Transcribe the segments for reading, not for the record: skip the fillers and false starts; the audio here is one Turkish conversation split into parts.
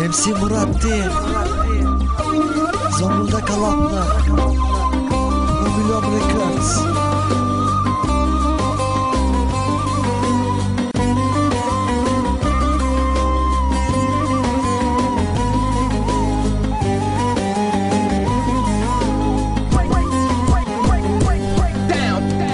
MC Murat değil, Zonguldak Alap'la Mobilom Records.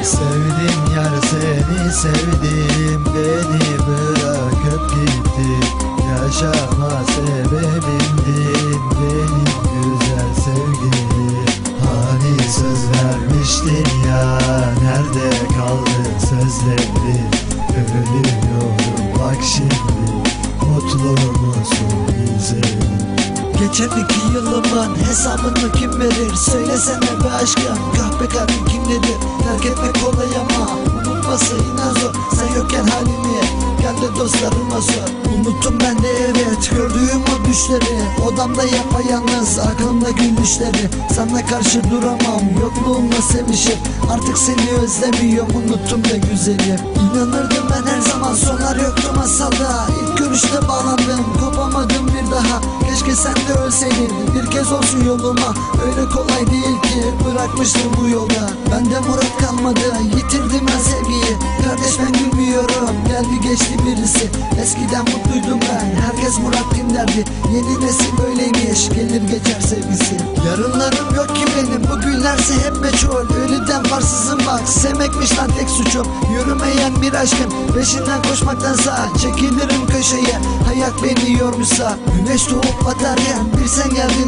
Sevdim yar seni sevdim, beni bırakıp gitti. Yaşama sebebimdin benim güzel sevgilim. Hani söz vermiştin ya, nerede kaldı sözlerin? Ölüyorum bak şimdi, mutlu musun güzelim? Geçen 2 yılımın hesabını kim verir? Söylesene be aşkım, kahpe kalbin kimledir? Terk etmek kolay ama unutması inan zor. Sen yokken halimi gel de dostlarıma sor. Unuttum ben de evet gördüğüm o düşleri. Odamda yapayalnız aklımda gülüşleri. Sana karşı duramam, yokluğumla sevişip artık seni özlemiyorum, unuttum da güzelim. İnanırdım ben her zaman, sonlar yoktu masalda. İlk görüşte bağlandım, kopamadım bir daha. Keşke sen de ölseydin bir kez olsun yoluma. Öyle kolay değil ki bırakmıştım bu yolda. Bende murat kalmadı, yitirdim ben sevgiyi. Kardeş ben gülmüyorum, geldi geçti birisi. Eskiden mutluydum ben, herkes Murat kim derdi. Yeni nesil böyleymiş, gelir geçer sevgisi. Yarınlarım yok ki benim, bugünlerse hep meçhul. Ölüden farsızım bak, sevmekmiş lan tek suçum. Yürümeyen bir aşkın peşinden koşmaktansa çekilirim köşeye. Hayat beni yormuşsa, güneş doğup batarken bir sen geldin.